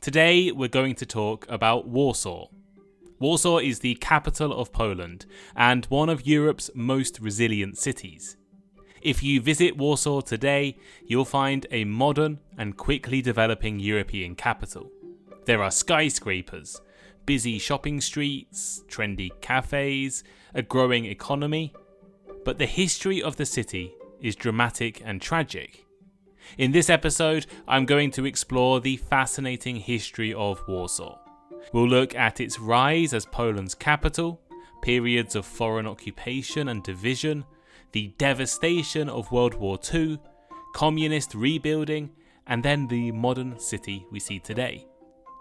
Today we're going to talk about Warsaw. Warsaw is the capital of Poland and one of Europe's most resilient cities. If you visit Warsaw today, you'll find a modern and quickly developing European capital. There are skyscrapers, busy shopping streets, trendy cafés, a growing economy, but the history of the city is dramatic and tragic. In this episode, I'm going to explore the fascinating history of Warsaw. We'll look at its rise as Poland's capital, periods of foreign occupation and division, the devastation of World War II, communist rebuilding, and then the modern city we see today.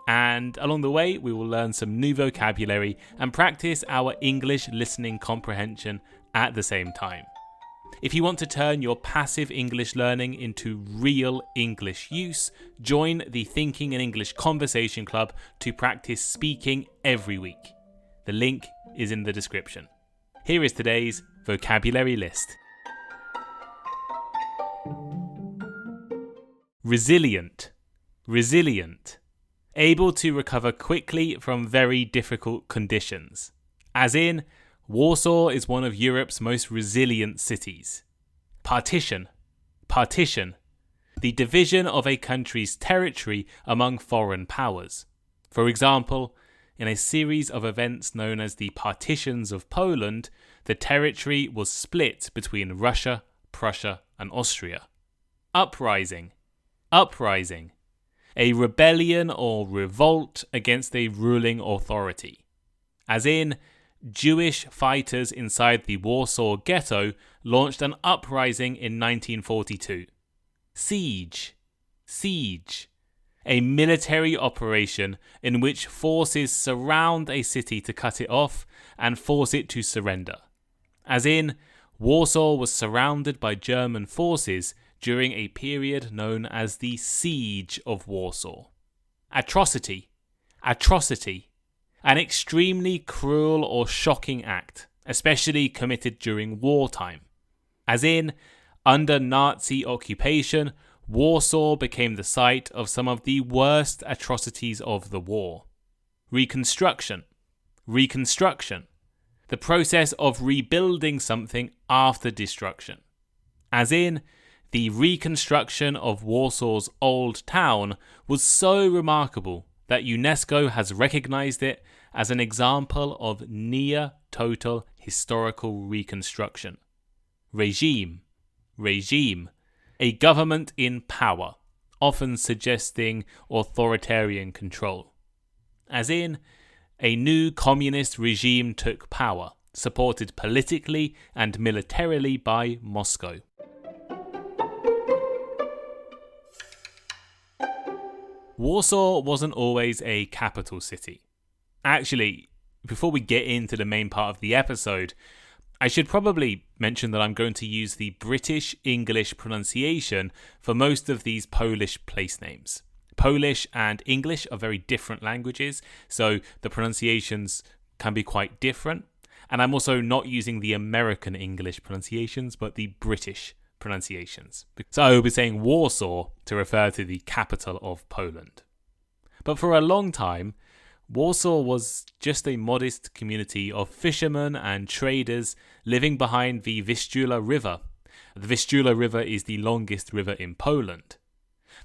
And along the way, we will learn some new vocabulary and practice our English listening comprehension at the same time. If you want to turn your passive English learning into real English use, join the Thinking in English Conversation Club to practice speaking every week. The link is in the description. Here is today's vocabulary list. Resilient. Resilient. Able to recover quickly from very difficult conditions. As in, Warsaw is one of Europe's most resilient cities. Partition. Partition. The division of a country's territory among foreign powers. For example, in a series of events known as the Partitions of Poland, the territory was split between Russia, Prussia, and Austria. Uprising. Uprising. A rebellion or revolt against a ruling authority. As in, Jewish fighters inside the Warsaw Ghetto launched an uprising in 1942. Siege. Siege. A military operation in which forces surround a city to cut it off and force it to surrender. As in, Warsaw was surrounded by German forces during a period known as the Siege of Warsaw. Atrocity. Atrocity. An extremely cruel or shocking act, especially committed during wartime. As in, under Nazi occupation, Warsaw became the site of some of the worst atrocities of the war. Reconstruction. Reconstruction. The process of rebuilding something after destruction. As in, the reconstruction of Warsaw's old town was so remarkable that UNESCO has recognized it as an example of near-total historical reconstruction. Regime. Regime. A government in power, often suggesting authoritarian control. As in, a new communist regime took power, supported politically and militarily by Moscow. Warsaw wasn't always a capital city. Actually, before we get into the main part of the episode, I should probably mention that I'm going to use the British English pronunciation for most of these Polish place names. Polish and English are very different languages, so the pronunciations can be quite different. And I'm also not using the American English pronunciations, but the British pronunciations. So I will be saying Warsaw to refer to the capital of Poland. But for a long time, Warsaw was just a modest community of fishermen and traders living behind the Vistula River. The Vistula River is the longest river in Poland.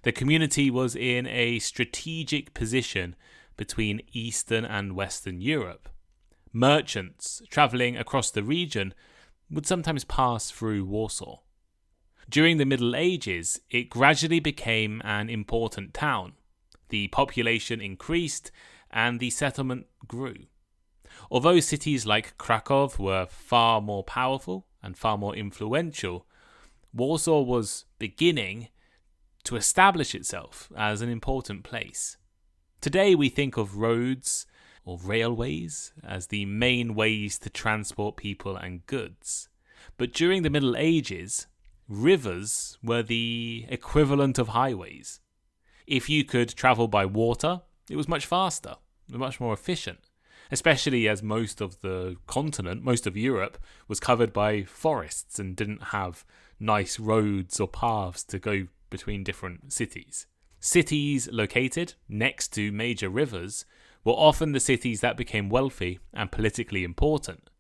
The community was in a strategic position between Eastern and Western Europe. Merchants travelling across the region would sometimes pass through Warsaw. During the Middle Ages, it gradually became an important town. The population increased and the settlement grew. Although cities like Krakow were far more powerful and far more influential, Warsaw was beginning to establish itself as an important place. Today we think of roads or railways as the main ways to transport people and goods. But during the Middle Ages, rivers were the equivalent of highways. If you could travel by water, it was much faster, much more efficient, especially as most of the continent, most of Europe, was covered by forests and didn't have nice roads or paths to go between different cities. Cities located next to major rivers were often the cities that became wealthy and politically important.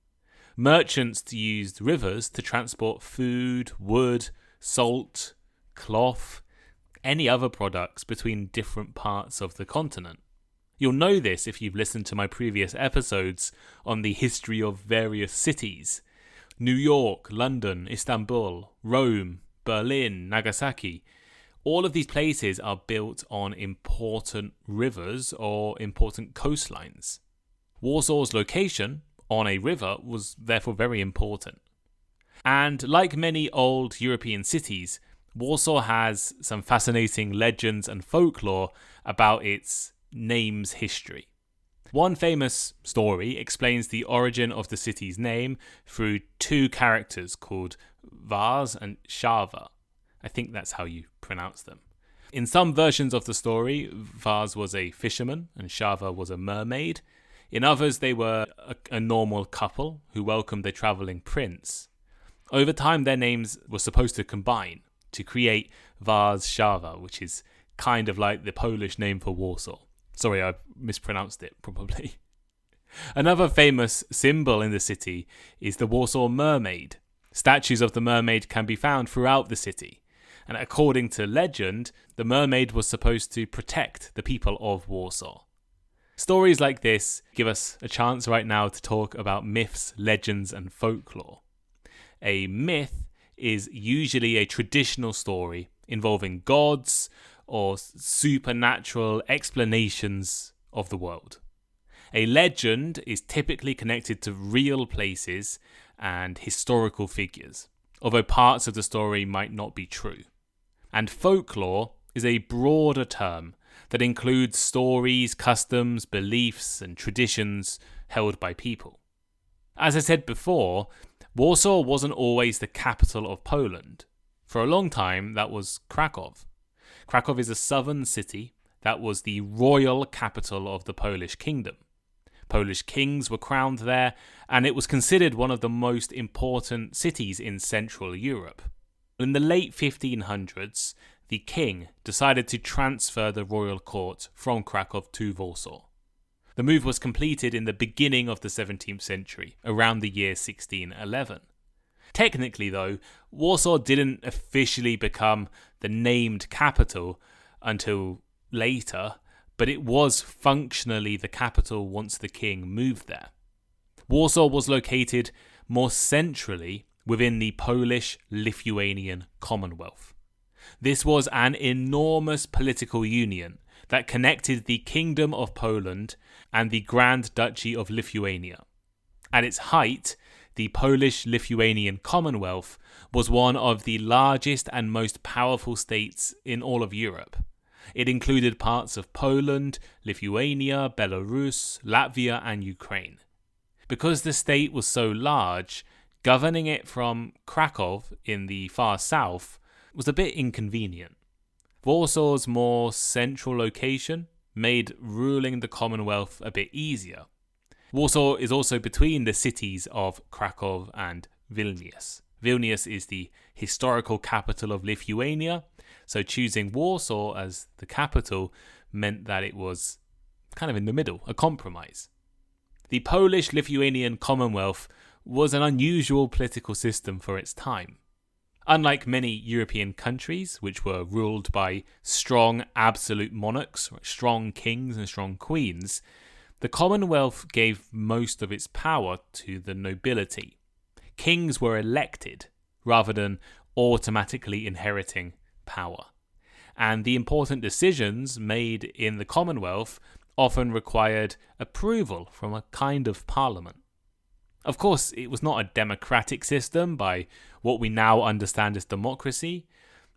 Merchants used rivers to transport food, wood, salt, cloth, any other products between different parts of the continent. You'll know this if you've listened to my previous episodes on the history of various cities. New York, London, Istanbul, Rome, Berlin, Nagasaki. All of these places are built on important rivers or important coastlines. Warsaw's location on a river was therefore very important. And like many old European cities, Warsaw has some fascinating legends and folklore about its name's history. One famous story explains the origin of the city's name through two characters called Vars and Shava. I think that's how you pronounce them. In some versions of the story, Vars was a fisherman and Shava was a mermaid. In others, they were a normal couple who welcomed a travelling prince. Over time, their names were supposed to combine to create Vars Shava, which is kind of like the Polish name for Warsaw. Sorry, I mispronounced it, probably. Another famous symbol in the city is the Warsaw Mermaid. Statues of the mermaid can be found throughout the city. And according to legend, the mermaid was supposed to protect the people of Warsaw. Stories like this give us a chance right now to talk about myths, legends, and folklore. A myth is usually a traditional story involving gods or supernatural explanations of the world. A legend is typically connected to real places and historical figures, although parts of the story might not be true. And folklore is a broader term that includes stories, customs, beliefs, and traditions held by people. As I said before, Warsaw wasn't always the capital of Poland. For a long time, that was Krakow. Krakow is a southern city that was the royal capital of the Polish kingdom. Polish kings were crowned there, and it was considered one of the most important cities in Central Europe. In the late 1500s, the king decided to transfer the royal court from Krakow to Warsaw. The move was completed in the beginning of the 17th century, around the year 1611. Technically, though, Warsaw didn't officially become the named capital until later, but it was functionally the capital once the king moved there. Warsaw was located more centrally within the Polish-Lithuanian Commonwealth. This was an enormous political union that connected the Kingdom of Poland and the Grand Duchy of Lithuania. At its height, the Polish-Lithuanian Commonwealth was one of the largest and most powerful states in all of Europe. It included parts of Poland, Lithuania, Belarus, Latvia, and Ukraine. Because the state was so large, governing it from Krakow in the far south was a bit inconvenient. Warsaw's more central location made ruling the Commonwealth a bit easier. Warsaw is also between the cities of Krakow and Vilnius. Vilnius is the historical capital of Lithuania, so choosing Warsaw as the capital meant that it was kind of in the middle, a compromise. The Polish-Lithuanian Commonwealth was an unusual political system for its time. Unlike many European countries, which were ruled by strong absolute monarchs, strong kings and strong queens, the Commonwealth gave most of its power to the nobility. Kings were elected rather than automatically inheriting power. And the important decisions made in the Commonwealth often required approval from a kind of parliament. Of course, it was not a democratic system by what we now understand as democracy,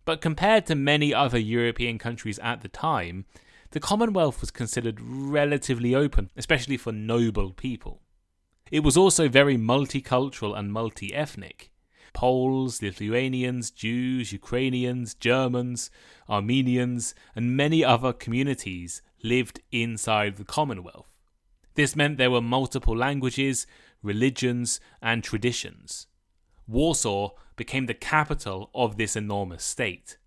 but compared to many other European countries at the time, the Commonwealth was considered relatively open, especially for noble people. It was also very multicultural and multi-ethnic. Poles, Lithuanians, Jews, Ukrainians, Germans, Armenians, and many other communities lived inside the Commonwealth. This meant there were multiple languages, religions, and traditions. Warsaw became the capital of this enormous state.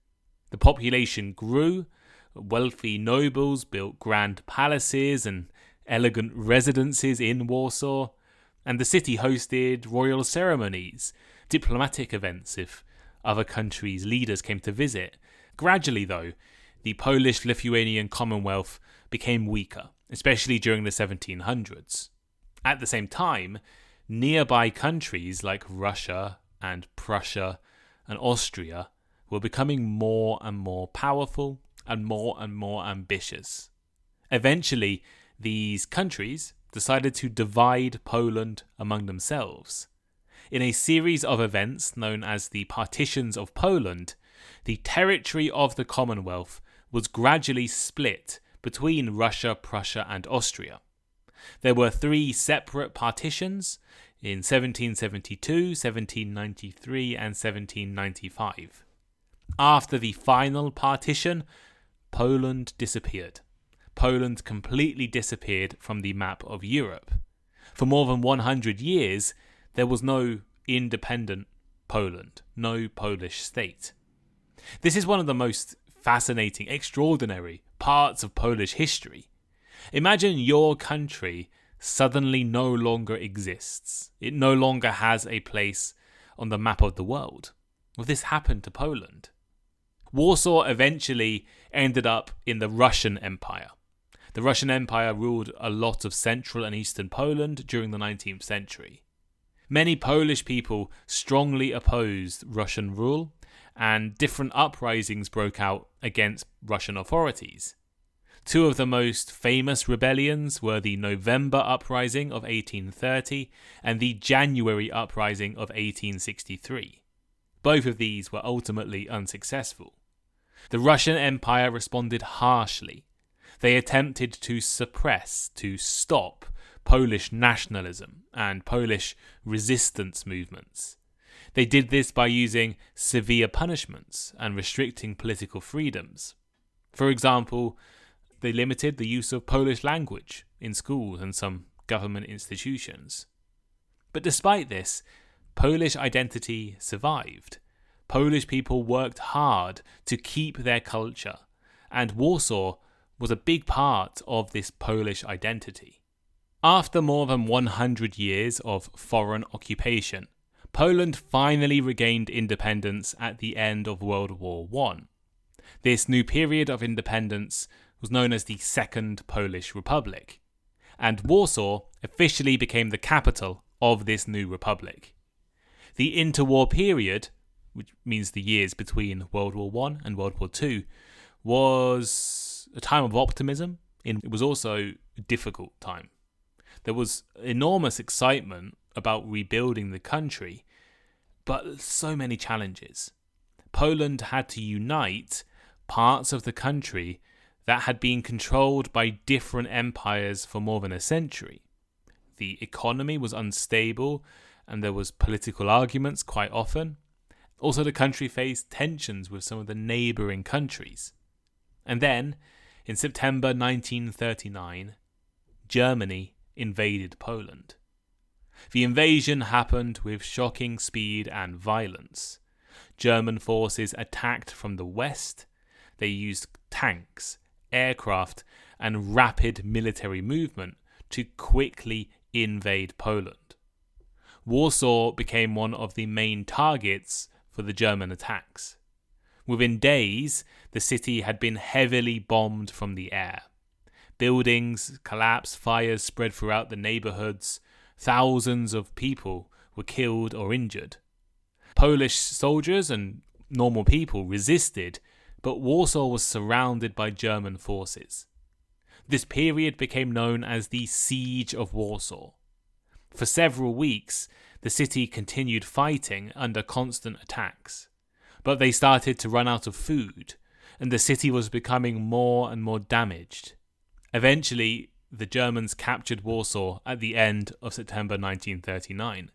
The population grew, Wealthy nobles built grand palaces and elegant residences in Warsaw, and the city hosted royal ceremonies, diplomatic events if other countries' leaders came to visit. Gradually, though, the Polish-Lithuanian Commonwealth became weaker, especially during the 1700s. At the same time, nearby countries like Russia and Prussia and Austria were becoming more and more powerful and more ambitious. Eventually, these countries decided to divide Poland among themselves. In a series of events known as the Partitions of Poland, the territory of the Commonwealth was gradually split between Russia, Prussia, and Austria. There were 3 separate partitions in 1772, 1793, and 1795. After the final partition, Poland disappeared. Poland completely disappeared from the map of Europe. For more than 100 years, there was no independent Poland, no Polish state. This is one of the most fascinating, extraordinary parts of Polish history. Imagine your country suddenly no longer exists. It no longer has a place on the map of the world. Well, this happened to Poland. Warsaw eventually ended up in the Russian Empire. The Russian Empire ruled a lot of central and eastern Poland during the 19th century. Many Polish people strongly opposed Russian rule, and different uprisings broke out against Russian authorities. 2 of the most famous rebellions were the November Uprising of 1830 and the January Uprising of 1863. Both of these were ultimately unsuccessful. The Russian Empire responded harshly. They attempted to suppress, to stop Polish nationalism and Polish resistance movements. They did this by using severe punishments and restricting political freedoms. For example, they limited the use of Polish language in schools and some government institutions. But despite this, Polish identity survived. Polish people worked hard to keep their culture, and Warsaw was a big part of this Polish identity. After more than 100 years of foreign occupation, Poland finally regained independence at the end of World War I. This new period of independence was known as the Second Polish Republic, and Warsaw officially became the capital of this new republic. The interwar period, which means the years between World War I and World War II, was a time of optimism, and it was also a difficult time. There was enormous excitement about rebuilding the country, but so many challenges. Poland had to unite parts of the country that had been controlled by different empires for more than a century. The economy was unstable and there was political arguments quite often. Also, the country faced tensions with some of the neighbouring countries. And then, in September 1939, Germany invaded Poland. The invasion happened with shocking speed and violence. German forces attacked from the west. They used tanks, aircraft, and rapid military movement to quickly invade Poland. Warsaw became one of the main targets for the German attacks. Within days, the city had been heavily bombed from the air. Buildings collapsed, fires spread throughout the neighbourhoods. Thousands of people were killed or injured. Polish soldiers and normal people resisted, but Warsaw was surrounded by German forces. This period became known as the Siege of Warsaw. For several weeks, the city continued fighting under constant attacks, but they started to run out of food, and the city was becoming more and more damaged. Eventually, the Germans captured Warsaw at the end of September 1939.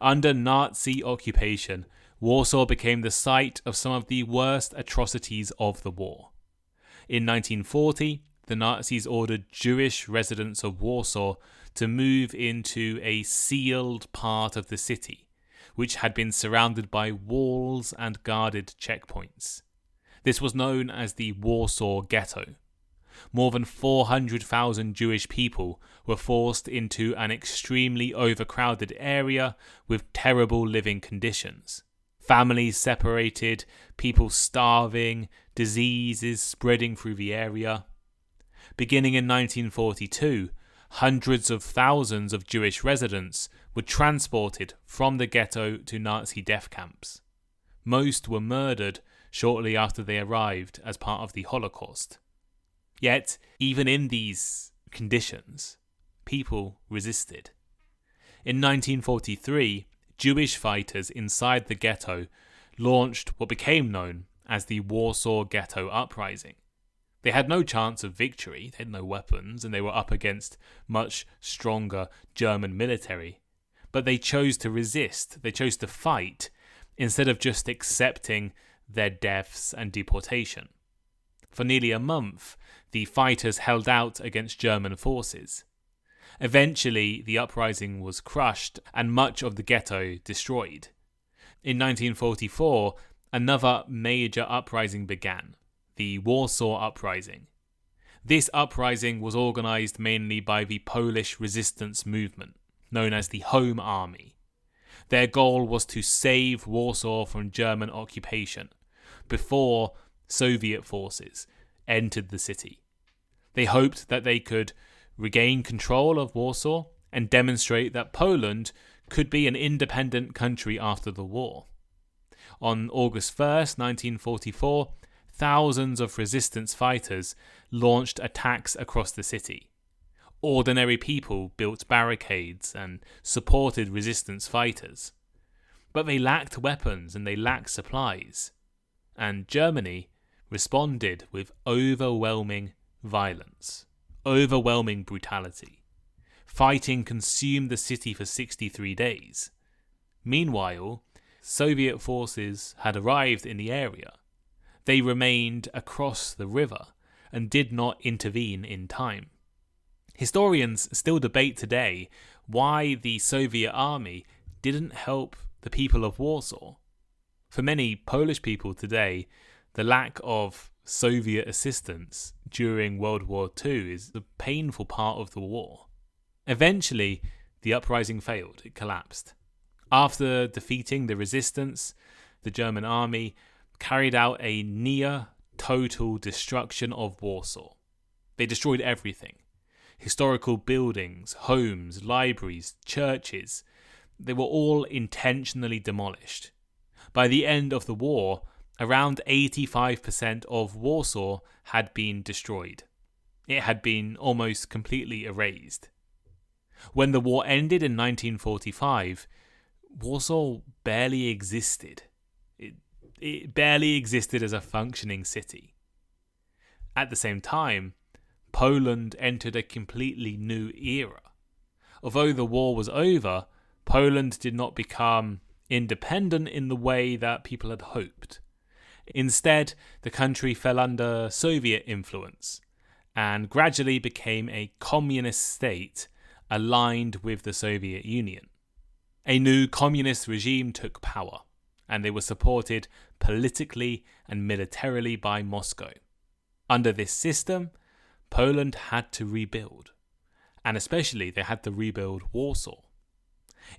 Under Nazi occupation, Warsaw became the site of some of the worst atrocities of the war. In 1940, the Nazis ordered Jewish residents of Warsaw to move into a sealed part of the city, which had been surrounded by walls and guarded checkpoints. This was known as the Warsaw Ghetto. More than 400,000 Jewish people were forced into an extremely overcrowded area with terrible living conditions. Families separated, people starving, diseases spreading through the area. Beginning in 1942, hundreds of thousands of Jewish residents were transported from the ghetto to Nazi death camps. Most were murdered shortly after they arrived as part of the Holocaust. Yet, even in these conditions, people resisted. In 1943, Jewish fighters inside the ghetto launched what became known as the Warsaw Ghetto Uprising. They had no chance of victory, they had no weapons, and they were up against much stronger German military. But they chose to resist, they chose to fight, instead of just accepting their deaths and deportation. For nearly a month, the fighters held out against German forces. Eventually, the uprising was crushed and much of the ghetto destroyed. In 1944, another major uprising began, the Warsaw Uprising. This uprising was organised mainly by the Polish resistance movement, known as the Home Army. Their goal was to save Warsaw from German occupation before Soviet forces entered the city. They hoped that they could regain control of Warsaw and demonstrate that Poland could be an independent country after the war. On August 1st, 1944, thousands of resistance fighters launched attacks across the city. Ordinary people built barricades and supported resistance fighters. But they lacked weapons and they lacked supplies. And Germany responded with overwhelming violence, overwhelming brutality. Fighting consumed the city for 63 days. Meanwhile, Soviet forces had arrived in the area. They remained across the river and did not intervene in time. Historians still debate today why the Soviet army didn't help the people of Warsaw. For many Polish people today, the lack of Soviet assistance during World War II is a painful part of the war. Eventually, the uprising failed, it collapsed. After defeating the resistance, the German army carried out a near-total destruction of Warsaw. They destroyed everything. Historical buildings, homes, libraries, churches, they were all intentionally demolished. By the end of the war, around 85% of Warsaw had been destroyed. It had been almost completely erased. When the war ended in 1945, Warsaw barely existed. It barely existed as a functioning city. At the same time, Poland entered a completely new era. Although the war was over, Poland did not become independent in the way that people had hoped. Instead, the country fell under Soviet influence and gradually became a communist state aligned with the Soviet Union. A new communist regime took power, and they were supported politically and militarily by Moscow. Under this system, Poland had to rebuild, and especially they had to rebuild Warsaw.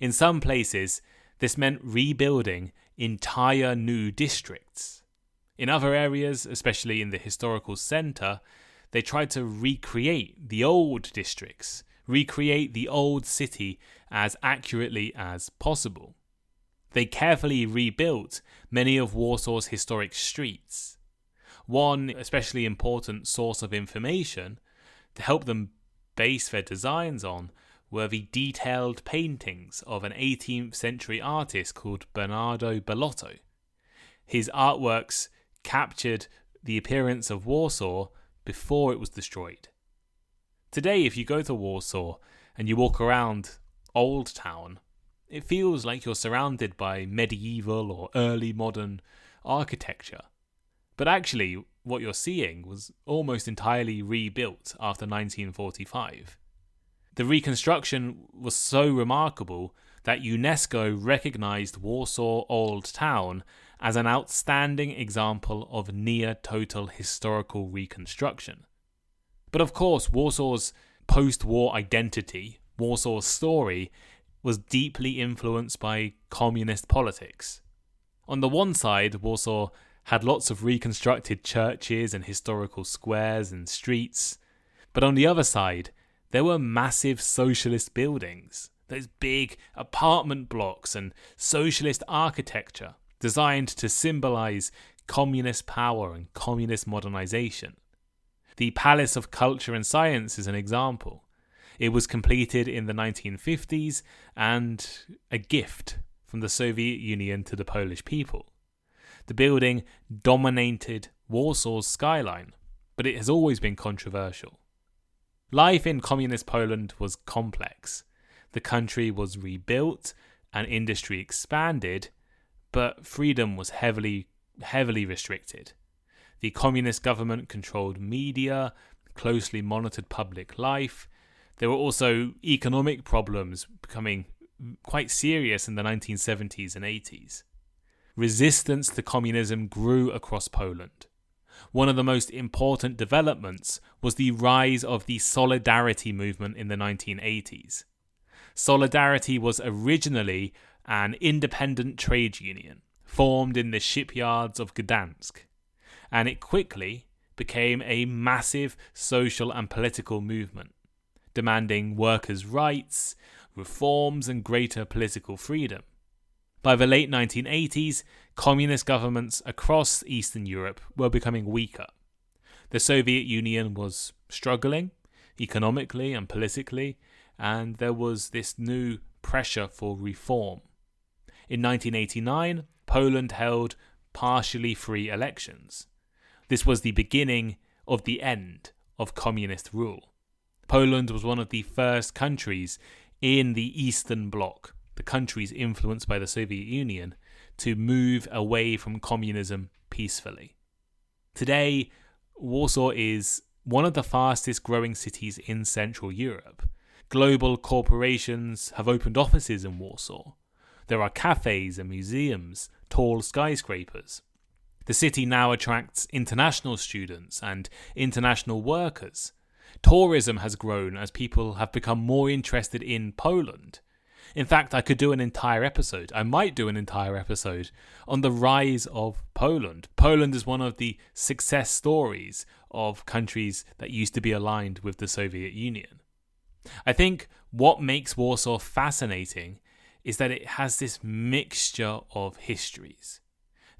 In some places, this meant rebuilding entire new districts. In other areas, especially in the historical centre, they tried to recreate the old districts, recreate the old city as accurately as possible. They carefully rebuilt many of Warsaw's historic streets. One especially important source of information to help them base their designs on were the detailed paintings of an 18th century artist called Bernardo Bellotto. His artworks captured the appearance of Warsaw before it was destroyed. Today, if you go to Warsaw and you walk around Old Town, it feels like you're surrounded by medieval or early modern architecture. But actually, what you're seeing was almost entirely rebuilt after 1945. The reconstruction was so remarkable that UNESCO recognised Warsaw Old Town as an outstanding example of near-total historical reconstruction. But of course, Warsaw's post-war identity, Warsaw's story, was deeply influenced by communist politics. On the one side, Warsaw had lots of reconstructed churches and historical squares and streets, but on the other side, there were massive socialist buildings, those big apartment blocks and socialist architecture designed to symbolize communist power and communist modernization. The Palace of Culture and Science is an example. It was completed in the 1950s and a gift from the Soviet Union to the Polish people. The building dominated Warsaw's skyline, but it has always been controversial. Life in communist Poland was complex. The country was rebuilt and industry expanded, but freedom was heavily restricted. The communist government controlled media, closely monitored public life. There were also economic problems becoming quite serious in the 1970s and 80s. Resistance to communism grew across Poland. One of the most important developments was the rise of the Solidarity movement in the 1980s. Solidarity was originally an independent trade union formed in the shipyards of Gdansk, and it quickly became a massive social and political movement, demanding workers' rights, reforms, and greater political freedom. By the late 1980s, communist governments across Eastern Europe were becoming weaker. The Soviet Union was struggling economically and politically, and there was this new pressure for reform. In 1989, Poland held partially free elections. This was the beginning of the end of communist rule. Poland was one of the first countries in the Eastern Bloc, the countries influenced by the Soviet Union, to move away from communism peacefully. Today, Warsaw is one of the fastest growing cities in Central Europe. Global corporations have opened offices in Warsaw. There are cafés and museums, tall skyscrapers. The city now attracts international students and international workers. Tourism has grown as people have become more interested in Poland. In fact, I could do an entire episode, I might do an entire episode, on the rise of Poland. Poland is one of the success stories of countries that used to be aligned with the Soviet Union. I think what makes Warsaw fascinating is that it has this mixture of histories.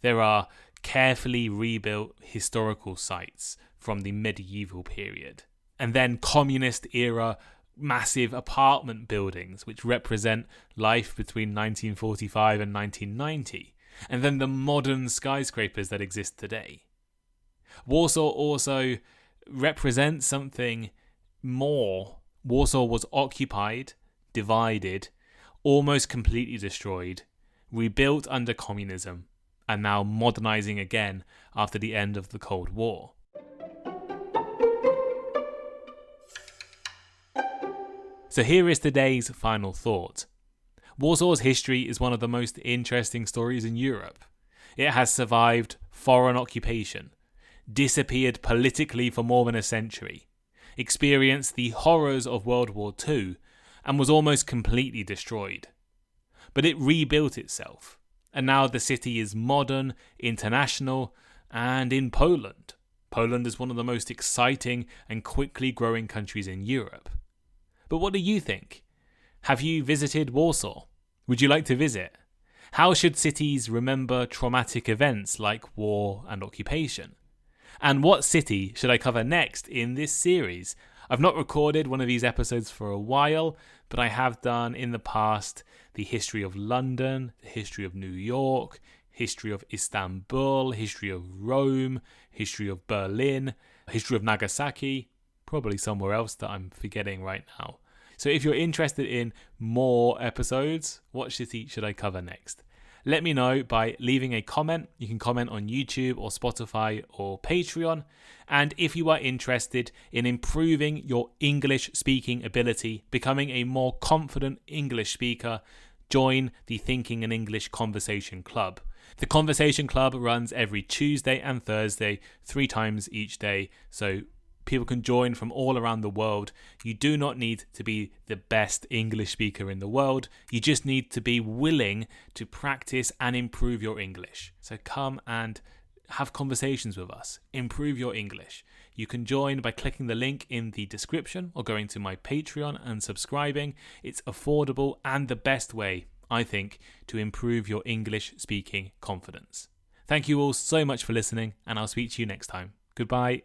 There are carefully rebuilt historical sites from the medieval period, and then communist era massive apartment buildings which represent life between 1945 and 1990, and then the modern skyscrapers that exist today. Warsaw also represents something more. Warsaw was occupied, divided, almost completely destroyed, rebuilt under communism, and now modernizing again after the end of the Cold War. So here is today's final thought. Warsaw's history is one of the most interesting stories in Europe. It has survived foreign occupation, disappeared politically for more than a century, experienced the horrors of World War II, and was almost completely destroyed. But it rebuilt itself, and now the city is modern, international, and in Poland. Poland is one of the most exciting and quickly growing countries in Europe. But what do you think? Have you visited Warsaw? Would you like to visit? How should cities remember traumatic events like war and occupation? And what city should I cover next in this series? I've not recorded one of these episodes for a while, but I have done in the past the history of London, the history of New York, history of Istanbul, history of Rome, history of Berlin, history of Nagasaki, probably somewhere else that I'm forgetting right now. So if you're interested in more episodes, what city should I cover next? Let me know by leaving a comment. You can comment on YouTube or Spotify or Patreon. And if you are interested in improving your English speaking ability, becoming a more confident English speaker, join the Thinking in English Conversation Club. The Conversation Club runs every Tuesday and Thursday, 3 times each day, so people can join from all around the world. You do not need to be the best English speaker in the world. You just need to be willing to practice and improve your English. So come and have conversations with us. Improve your English. You can join by clicking the link in the description or going to my Patreon and subscribing. It's affordable and the best way, I think, to improve your English speaking confidence. Thank you all so much for listening, and I'll speak to you next time. Goodbye.